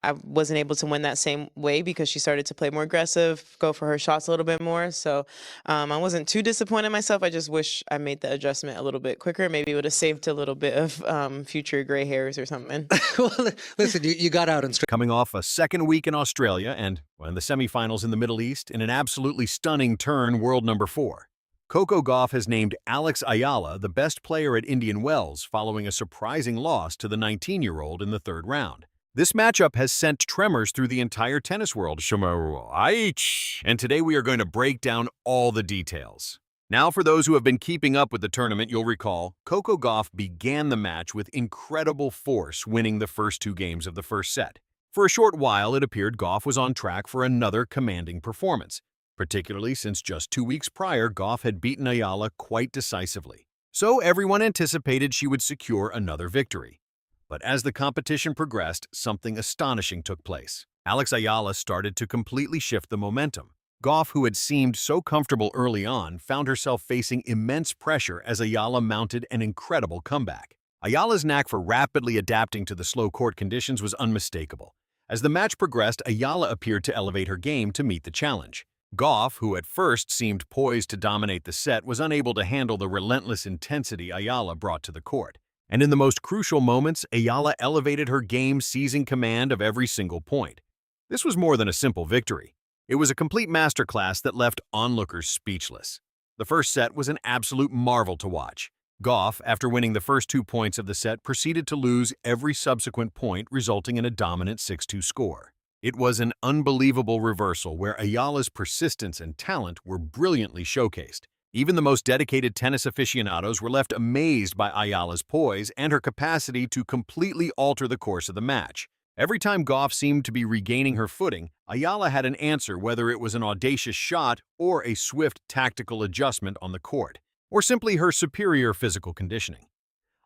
I wasn't able to win that same way because she started to play more aggressive, go for her shots a little bit more. So I wasn't too disappointed in myself. I just wish I made the adjustment a little bit quicker. Maybe it would have saved a little bit of future gray hairs or something. Well, listen, you got out and Coming off a second week in Australia and in the semifinals in the Middle East in an absolutely stunning turn, world number 4. Coco Gauff has named Alex Eala the best player at Indian Wells following a surprising loss to the 19-year-old in the third round. This matchup has sent tremors through the entire tennis world, and today we are going to break down all the details. Now, for those who have been keeping up with the tournament, you'll recall, Coco Gauff began the match with incredible force, winning the first 2 games of the first set. For a short while, it appeared Gauff was on track for another commanding performance, particularly since just 2 weeks prior, Gauff had beaten Eala quite decisively. So everyone anticipated she would secure another victory. But as the competition progressed, something astonishing took place. Alex Eala started to completely shift the momentum. Gauff, who had seemed so comfortable early on, found herself facing immense pressure as Eala mounted an incredible comeback. Ayala's knack for rapidly adapting to the slow court conditions was unmistakable. As the match progressed, Eala appeared to elevate her game to meet the challenge. Gauff, who at first seemed poised to dominate the set, was unable to handle the relentless intensity Eala brought to the court. And in the most crucial moments, Eala elevated her game, seizing command of every single point. This was more than a simple victory. It was a complete masterclass that left onlookers speechless. The first set was an absolute marvel to watch. Gauff, after winning the first 2 points of the set, proceeded to lose every subsequent point, resulting in a dominant 6-2 score. It was an unbelievable reversal where Ayala's persistence and talent were brilliantly showcased. Even the most dedicated tennis aficionados were left amazed by Ayala's poise and her capacity to completely alter the course of the match. Every time Gauff seemed to be regaining her footing, Eala had an answer, whether it was an audacious shot or a swift tactical adjustment on the court, or simply her superior physical conditioning.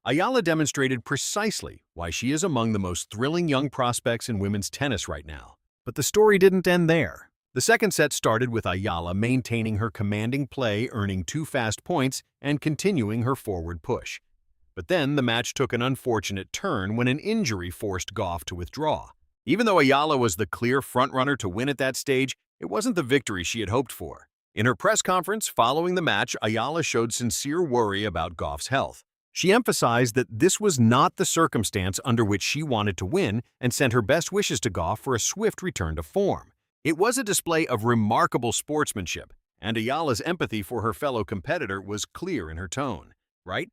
Eala demonstrated precisely why she is among the most thrilling young prospects in women's tennis right now. But the story didn't end there. The second set started with Eala maintaining her commanding play, earning 2 fast points, and continuing her forward push. But then the match took an unfortunate turn when an injury forced Gauff to withdraw. Even though Eala was the clear frontrunner to win at that stage, it wasn't the victory she had hoped for. In her press conference following the match, Eala showed sincere worry about Gauff's health. She emphasized that this was not the circumstance under which she wanted to win and sent her best wishes to Gauff for a swift return to form. It was a display of remarkable sportsmanship, and Ayala's empathy for her fellow competitor was clear in her tone, right?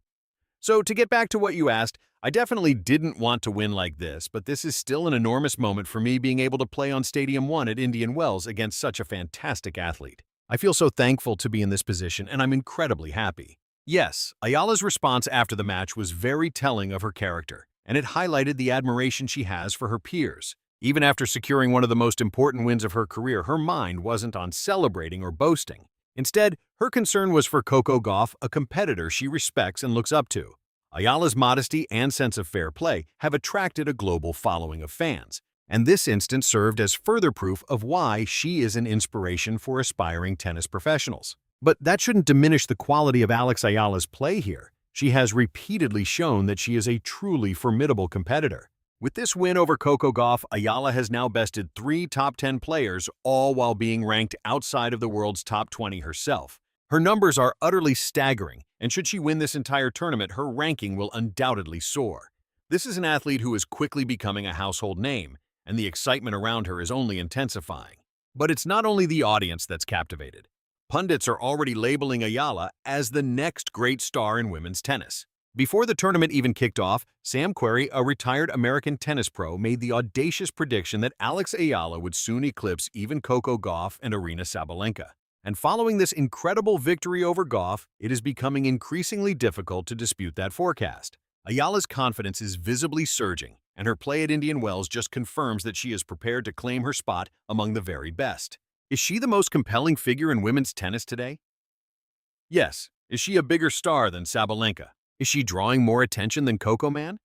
So to get back to what you asked, I definitely didn't want to win like this, but this is still an enormous moment for me being able to play on Stadium 1 at Indian Wells against such a fantastic athlete. I feel so thankful to be in this position, and I'm incredibly happy. Yes, Ayala's response after the match was very telling of her character, and it highlighted the admiration she has for her peers. Even after securing one of the most important wins of her career, her mind wasn't on celebrating or boasting. Instead, her concern was for Coco Gauff, a competitor she respects and looks up to. Ayala's modesty and sense of fair play have attracted a global following of fans, and this instance served as further proof of why she is an inspiration for aspiring tennis professionals. But that shouldn't diminish the quality of Alex Ayala's play here. She has repeatedly shown that she is a truly formidable competitor. With this win over Coco Gauff, Eala has now bested 3 top 10 players, all while being ranked outside of the world's top 20 herself. Her numbers are utterly staggering, and should she win this entire tournament, her ranking will undoubtedly soar. This is an athlete who is quickly becoming a household name, and the excitement around her is only intensifying. But it's not only the audience that's captivated. Pundits are already labeling Eala as the next great star in women's tennis. Before the tournament even kicked off, Sam Querrey, a retired American tennis pro, made the audacious prediction that Alex Eala would soon eclipse even Coco Gauff and Aryna Sabalenka. And following this incredible victory over Gauff, it is becoming increasingly difficult to dispute that forecast. Ayala's confidence is visibly surging, and her play at Indian Wells just confirms that she is prepared to claim her spot among the very best. Is she the most compelling figure in women's tennis today? Yes. Is she a bigger star than Sabalenka? Is she drawing more attention than Coco Man?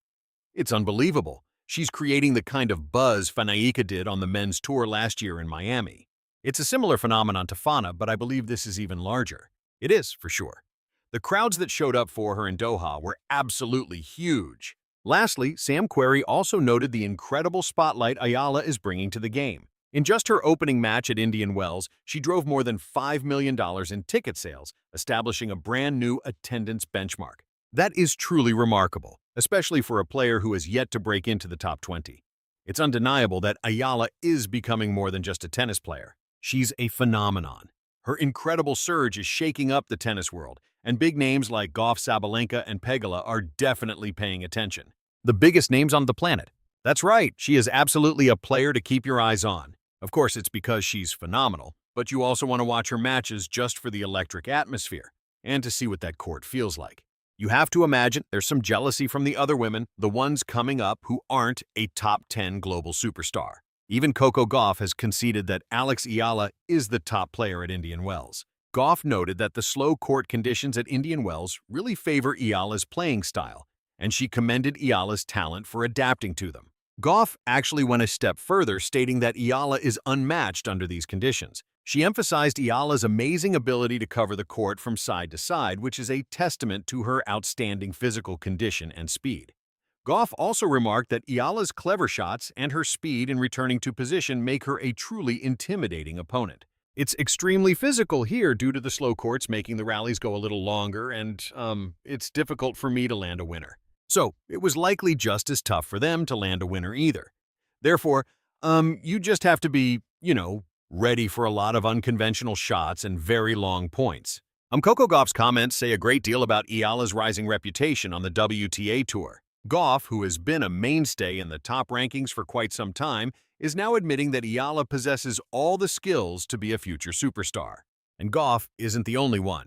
It's unbelievable. She's creating the kind of buzz Fanaika did on the men's tour last year in Miami. It's a similar phenomenon to Fana, but I believe this is even larger. It is, for sure. The crowds that showed up for her in Doha were absolutely huge. Lastly, Sam Querrey also noted the incredible spotlight Eala is bringing to the game. In just her opening match at Indian Wells, she drove more than $5 million in ticket sales, establishing a brand new attendance benchmark. That is truly remarkable, especially for a player who has yet to break into the top 20. It's undeniable that Eala is becoming more than just a tennis player. She's a phenomenon. Her incredible surge is shaking up the tennis world, and big names like Gauff, Sabalenka, and Pegula are definitely paying attention. The biggest names on the planet. That's right, she is absolutely a player to keep your eyes on. Of course, it's because she's phenomenal, but you also want to watch her matches just for the electric atmosphere and to see what that court feels like. You have to imagine there's some jealousy from the other women, the ones coming up who aren't a top 10 global superstar. Even Coco Gauff has conceded that Alex Eala is the top player at Indian Wells. Gauff noted that the slow court conditions at Indian Wells really favor Eala's playing style, and she commended Eala's talent for adapting to them. Gauff actually went a step further, stating that Eala is unmatched under these conditions. She emphasized Eala's amazing ability to cover the court from side to side, which is a testament to her outstanding physical condition and speed. Gauff also remarked that Eala's clever shots and her speed in returning to position make her a truly intimidating opponent. It's extremely physical here due to the slow courts making the rallies go a little longer, and it's difficult for me to land a winner. So it was likely just as tough for them to land a winner either. Therefore, you just have to be, ready for a lot of unconventional shots and very long points. Coco Gauff's comments say a great deal about Eala's rising reputation on the WTA Tour. Gauff, who has been a mainstay in the top rankings for quite some time, is now admitting that Eala possesses all the skills to be a future superstar. And Gauff isn't the only one.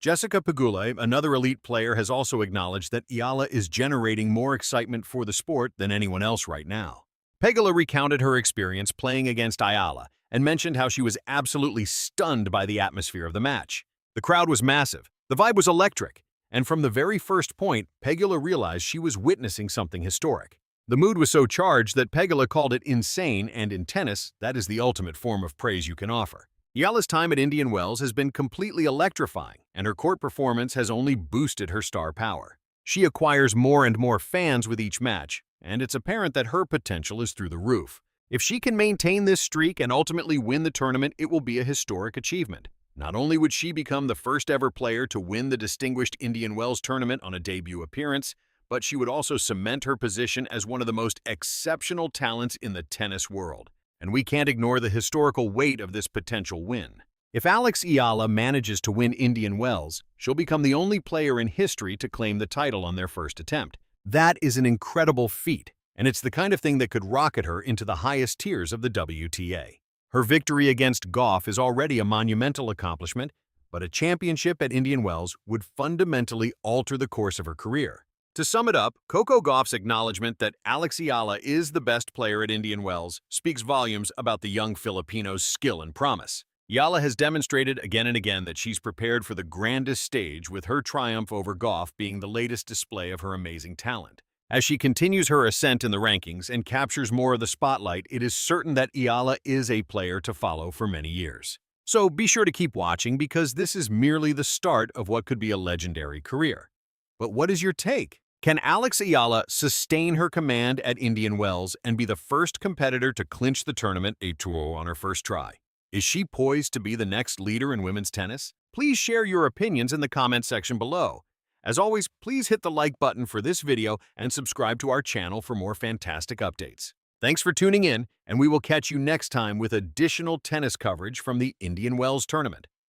Jessica Pegula, another elite player, has also acknowledged that Eala is generating more excitement for the sport than anyone else right now. Pegula recounted her experience playing against Eala and mentioned how she was absolutely stunned by the atmosphere of the match. The crowd was massive, the vibe was electric, and from the very first point, Pegula realized she was witnessing something historic. The mood was so charged that Pegula called it insane, and in tennis, that is the ultimate form of praise you can offer. Eala's time at Indian Wells has been completely electrifying, and her court performance has only boosted her star power. She acquires more and more fans with each match, and it's apparent that her potential is through the roof. If she can maintain this streak and ultimately win the tournament, it will be a historic achievement. Not only would she become the first ever player to win the distinguished Indian Wells tournament on a debut appearance, but she would also cement her position as one of the most exceptional talents in the tennis world. And we can't ignore the historical weight of this potential win. If Alex Eala manages to win Indian Wells, she'll become the only player in history to claim the title on their first attempt. That is an incredible feat, and it's the kind of thing that could rocket her into the highest tiers of the WTA. Her victory against Gauff is already a monumental accomplishment, but a championship at Indian Wells would fundamentally alter the course of her career. To sum it up, Coco Gauff's acknowledgement that Alex Eala is the best player at Indian Wells speaks volumes about the young Filipino's skill and promise. Eala has demonstrated again and again that she's prepared for the grandest stage, with her triumph over Gauff being the latest display of her amazing talent. As she continues her ascent in the rankings and captures more of the spotlight, it is certain that Eala is a player to follow for many years. So be sure to keep watching, because this is merely the start of what could be a legendary career. But what is your take? Can Alex Eala sustain her command at Indian Wells and be the first competitor to clinch the tournament WTA Tour on her first try? Is she poised to be the next leader in women's tennis? Please share your opinions in the comment section below. As always, please hit the like button for this video and subscribe to our channel for more fantastic updates. Thanks for tuning in, and we will catch you next time with additional tennis coverage from the Indian Wells tournament.